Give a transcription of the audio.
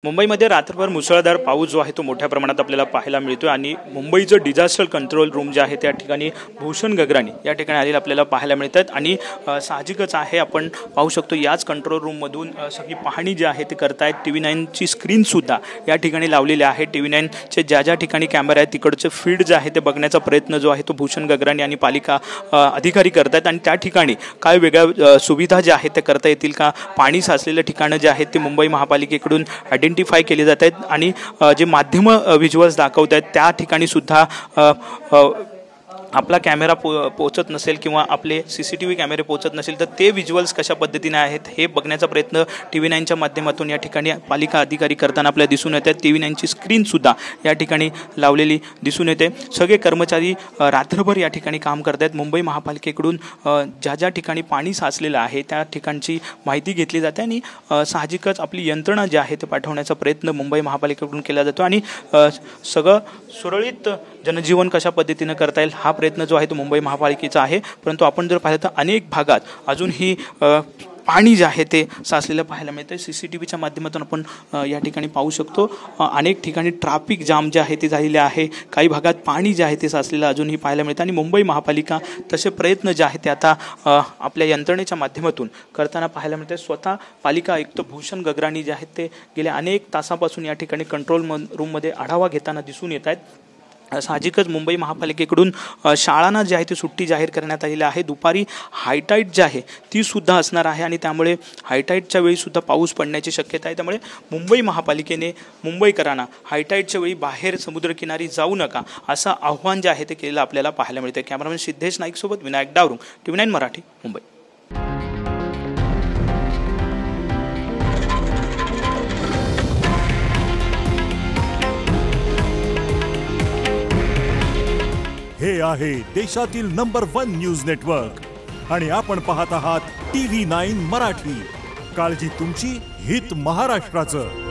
मुंबईमध्ये रात्रभर मुसळधार पाऊस जो आहे तो मोठ्या प्रमाणात आपल्याला पाहायला मिळतोय आणि मुंबईचं डिझास्टर कंट्रोल रूम जे आहे त्या ठिकाणी भूषण गगराणी या ठिकाणी आलेले आपल्याला पाहायला मिळतात आणि साहजिकच आहे आपण पाहू शकतो याच कंट्रोल रूममधून सगळी पाहणी जी आहे ते करतायत। TV9ची स्क्रीनसुद्धा या ठिकाणी लावलेली आहे। TV9चे ज्या ठिकाणी कॅमेरा आहेत तिकडचं फील्ड जे आहे ते बघण्याचा प्रयत्न जो आहे तो भूषण गगराणी आणि पालिका अधिकारी करतात आणि त्या ठिकाणी काय वेगळ्या सुविधा ज्या आहेत त्या करता येतील का, पाणी साचलेलं ठिकाणं जे आहेत ते मुंबई महापालिकेकडून आयडेंटिफाय केले जात आहेत आणि जे माध्यम व्हिज्युअल्स दाखवत आहेत त्या ठिकाणी सुद्धा आपला कॅमेरा पोहोचत नसेल किंवा आपले CCTV कॅमेरे पोहोचत नसेल तर ते व्हिज्युअल्स कशा पद्धतीने आहेत हे बघण्याचा प्रयत्न TV9च्या माध्यमातून या ठिकाणी पालिका अधिकारी करताना आपल्याला दिसून येते। TV9ची स्क्रीनसुद्धा या ठिकाणी लावलेली दिसून येते। सगळे कर्मचारी रात्रभर या ठिकाणी काम करत आहेत। मुंबई महापालिकेकडून ज्या ठिकाणी पाणी साचलेलं आहे त्या ठिकाणची माहिती घेतली जाते आणि साहजिकच आपली यंत्रणा जी आहे ते पाठवण्याचा प्रयत्न मुंबई महापालिकेकडून केला जातो आणि सगळं सुरळीत जनजीवन कशा पद्धतीने करता येईल हा प्रयत्न जो आहे तो मुंबई महापालिकेचा आहे। परंतु आपण जर पाहिलं तर अनेक भागात अजूनही पाणी जे आहे ते साचलेलं पाहायला मिळतं। CCTVच्या माध्यमातून आपण या ठिकाणी पाहू शकतो अनेक ठिकाणी ट्रॅफिक जाम जे आहे ते झालेले आहे। काही भागात पाणी जे आहे ते साचलेलं अजूनही पाहायला मिळतं आणि मुंबई महापालिका तसे प्रयत्न जे आहे ते आता आपल्या यंत्रणेच्या माध्यमातून करताना पाहायला मिळते। स्वतः पालिका आयुक्त भूषण गगराणी जे आहेत ते गेल्या अनेक तासापासून या ठिकाणी कंट्रोल रूममध्ये आढावा घेताना दिसून येत आहेत। साहजिकच मुंबई महापालिकेकडून शाळांना जे आहे ते सुट्टी जाहीर करण्यात आलेली आहे। दुपारी हायटाईड जी आहे ती सुद्धा असणार आहे आणि त्यामुळे हायटाईडच्या वेळी सुद्धा पाऊस पडण्याची शक्यता आहे। त्यामुळे मुंबई महापालिकेने मुंबईकरांना हायटाईडच्या वेळी बाहेर समुद्रकिनारी जाऊ नका असं आव्हान जे आहे ते केलेलं आपल्याला पाहायला मिळते। कॅमेरामॅन सिद्धेश नाईकसोबत विनायक डावरुंग, TV9 मराठी, मुंबई। हे आहे देशातील नंबर 1 न्यूज नेटवर्क आणि आपण पाहत आहात TV9 मराठी। काळजी तुमची, हित महाराष्ट्राचं।